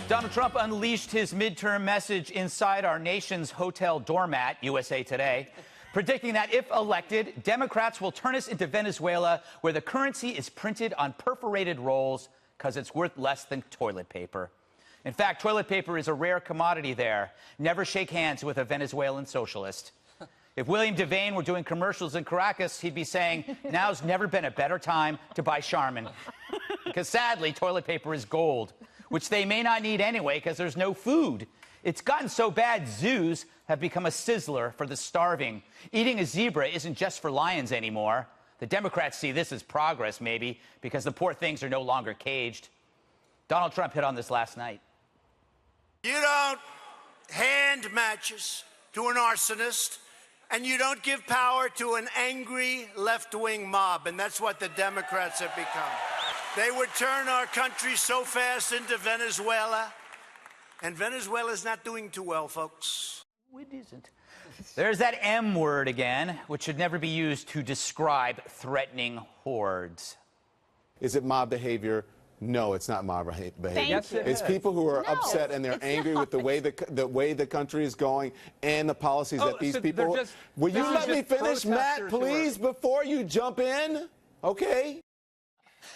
Donald Trump unleashed his midterm message inside our nation's hotel doormat, USA Today, predicting that if elected, Democrats will turn us into Venezuela, where the currency is printed on perforated rolls because it's worth less than toilet paper. In fact, toilet paper is a rare commodity there. Never shake hands with a Venezuelan socialist. If William Devane were doing commercials in Caracas, he'd be saying, now's never been a better time to buy Charmin. Because sadly, toilet paper is gold, which they may not need anyway because there's no food. It's gotten so bad, zoos have become a sizzler for the starving. Eating a zebra isn't just for lions anymore. The Democrats see this as progress, maybe, because the poor things are no longer caged. Donald Trump hit on this last night. You don't hand matches to an arsonist, and you don't give power to an angry left-wing mob, and that's what the Democrats have become. They would turn our country so fast into Venezuela, and Venezuela's not doing too well, folks. It isn't. There's that M word again, which should never be used to describe threatening hordes. Is it mob behavior? No, it's not mob behavior. Yes, it's people who are upset and they're angry with the way the country is going and the policies that these people. Will you let me finish, Matt, please, before you jump in? Okay.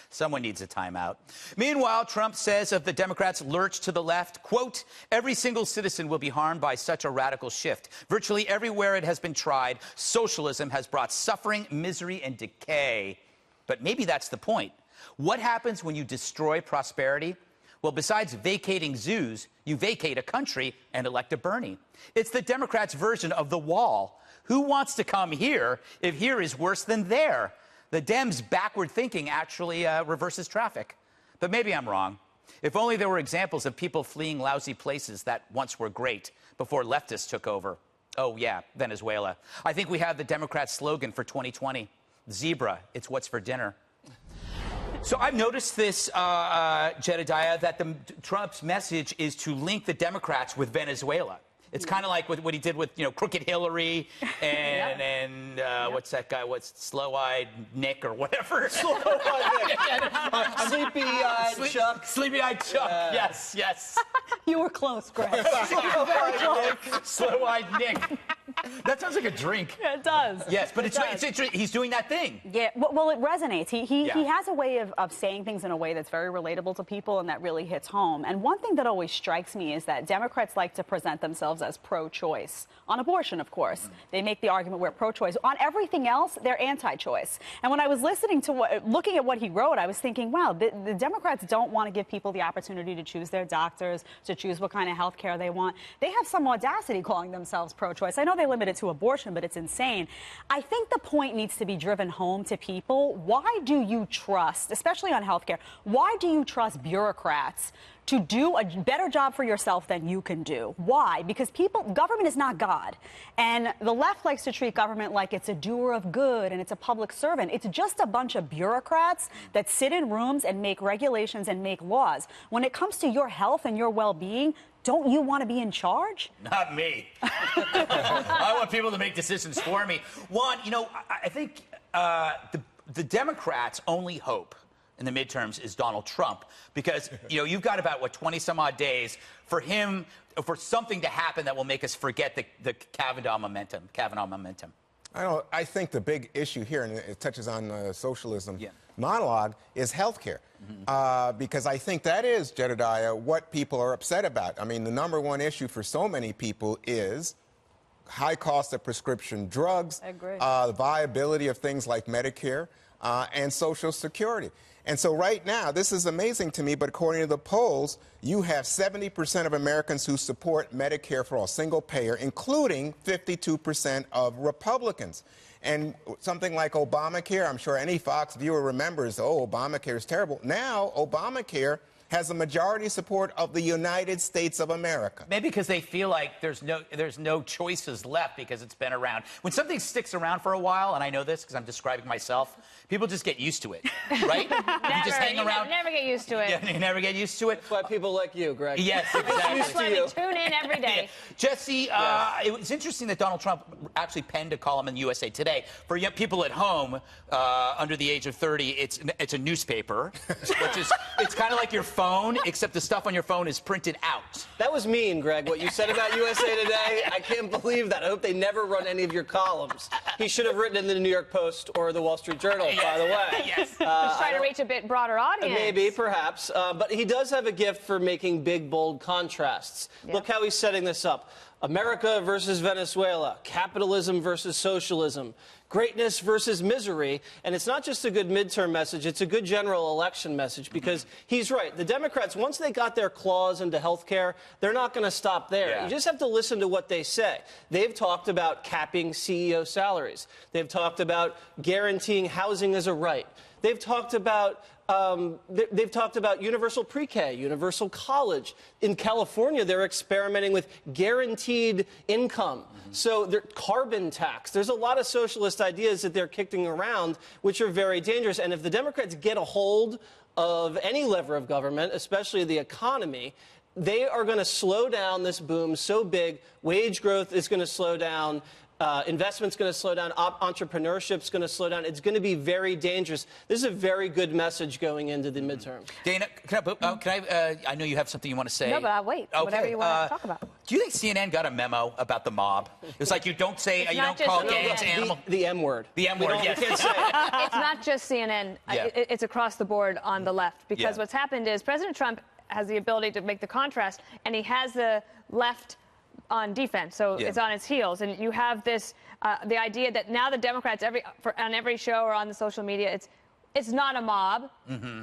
Someone needs a timeout. Meanwhile, Trump says of the Democrats' lurch to the left, quote, every single citizen will be harmed by such a radical shift. Virtually everywhere it has been tried, socialism has brought suffering, misery, and decay. But maybe that's the point. What happens when you destroy prosperity? Well, besides vacating zoos, you vacate a country and elect a Bernie. It's the Democrats' version of the wall. Who wants to come here if here is worse than there? The Dems' backward thinking actually reverses traffic. But maybe I'm wrong. If only there were examples of people fleeing lousy places that once were great before leftists took over. Oh, yeah, Venezuela. I think we have the Democrats' slogan for 2020. Zebra, it's what's for dinner. So I've noticed this, Jedediah, that Trump's message is to link the Democrats with Venezuela. It's kind of like what he did with, Crooked Hillary and what's that guy? What's Slow-Eyed Nick or whatever? Slow-Eyed Nick. Sleepy-Eyed Chuck. Sleepy-Eyed Chuck. Yes. You were close, Greg. Slow-Eyed Nick. That sounds like a drink. Yeah, it does. Yes, but it's he's doing that thing. Yeah, well, it resonates. He has a way of saying things in a way that's very relatable to people and that really hits home. And one thing that always strikes me is that Democrats like to present themselves as pro-choice. On abortion, of course. They make the argument we're pro-choice. On everything else, they're anti-choice. And when I was looking at what he wrote, I was thinking, wow, the Democrats don't want to give people the opportunity to choose their doctors, to choose what kind of health care they want. They have some audacity calling themselves pro-choice. I know they limit it to abortion, but it's insane. I think the point needs to be driven home to people. Why do you trust, especially on health care, why do you trust bureaucrats to do a better job for yourself than you can do? Why? Because government is not God. And the left likes to treat government like it's a doer of good and it's a public servant. It's just a bunch of bureaucrats that sit in rooms and make regulations and make laws. When it comes to your health and your well-being, don't you want to be in charge? Not me. I want people to make decisions for me. One, I think the Democrats' only hope in the midterms is Donald Trump, because you've got about 20 some odd days for something to happen that will make us forget the Kavanaugh momentum. I think the big issue here, and it touches on the socialism monologue, is health care. Because I think that is, Jedediah, what people are upset about. I mean, the number one issue for so many people is high cost of prescription drugs, the viability of things like Medicare and Social Security. And so right now, this is amazing to me, but according to the polls, you have 70% of Americans who support Medicare for all, single payer, including 52% of Republicans. And something like Obamacare, I'm sure any Fox viewer remembers, Obamacare is terrible. Now, Obamacare has the majority support of the United States of America. Maybe because they feel like there's no choices left because it's been around. When something sticks around for a while, and I know this because I'm describing myself, people just get used to it, right? You just hang around. Never get used to it. Yeah, you never get used to it. That's why people like you, Greg. Yes, exactly. That's why we tune in every day. Jesse, it was interesting that Donald Trump actually penned a column in USA Today. For people at home under the age of 30, it's a newspaper, which is it's kind of like your phone, except the stuff on your phone is printed out. That was mean, Greg, what you said about USA Today. I can't believe that. I hope they never run any of your columns. He should have written in the New York Post or the Wall Street Journal, by the way. Yes. He's trying to reach a bit broader audience. Maybe, perhaps. But he does have a gift for making big, bold contrasts. Yeah. Look how he's setting this up. America versus Venezuela, capitalism versus socialism, greatness versus misery. And it's not just a good midterm message, it's a good general election message, because he's right. The Democrats, once they got their claws into health care, they're not going to stop there. Yeah. You just have to listen to what they say. They've talked about capping CEO salaries. They've talked about guaranteeing housing as a right. They've talked about universal pre-K, universal college. In California, they're experimenting with guaranteed income. So carbon tax. There's a lot of socialist ideas that they're kicking around, which are very dangerous. And if the Democrats get a hold of any lever of government, especially the economy, they are going to slow down this boom so big. Wage growth is going to slow down. Investment's going to slow down. Entrepreneurship's going to slow down. It's going to be very dangerous. This is a very good message going into the midterm. Dana, I know you have something you want to say. No, but I'll wait. Okay. Whatever you want to talk about. Do you think CNN got a memo about the mob? It's like you don't say, you don't call gangs animal. The M word. The M word, yes. Can't say it. It's not just CNN. Yeah. It's across the board on the left. Because what's happened is President Trump has the ability to make the contrast, and he has the left on defense, so it's on its heels. And you have this, the idea that now the Democrats, on every show or on the social media, it's not a mob.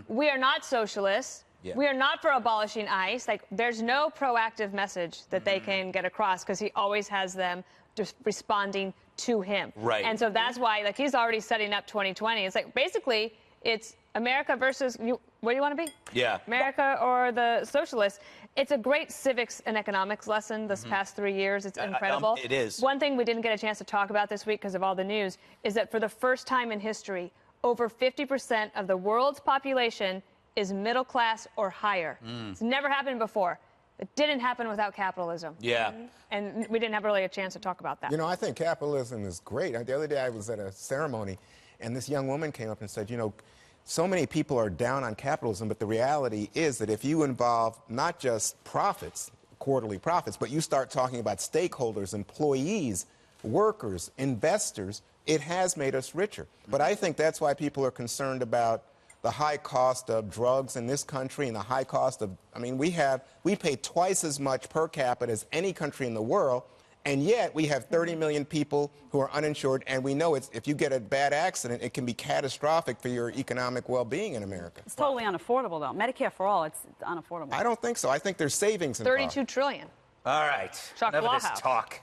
We are not socialists. We are not for abolishing ICE. Like, there's no proactive message that they can get across, because he always has them just responding to him. Right. And so that's why, like, he's already setting up 2020. It's like, basically, it's America versus you. What do you want to be? Yeah. America or the socialists. It's a great civics and economics lesson this past 3 years. It's incredible. It is. One thing we didn't get a chance to talk about this week because of all the news is that for the first time in history, over 50% of the world's population is middle class or higher. It's never happened before. It didn't happen without capitalism. Yeah. And we didn't have really a chance to talk about that. You know, I think capitalism is great. The other day I was at a ceremony, and this young woman came up and said, you know, so many people are down on capitalism, but the reality is that if you involve not just profits, quarterly profits, but you start talking about stakeholders, employees, workers, investors, it has made us richer. But I think that's why people are concerned about the high cost of drugs in this country and the high cost of, I mean, we pay twice as much per capita as any country in the world, and yet we have 30 million people who are uninsured, and we know if you get a bad accident, it can be catastrophic for your economic well-being in America. It's totally unaffordable, though. Medicare for all, it's unaffordable. I don't think so. I think there's savings involved. 32 trillion. All right. Chuck Enough of this Blahhouse. talk.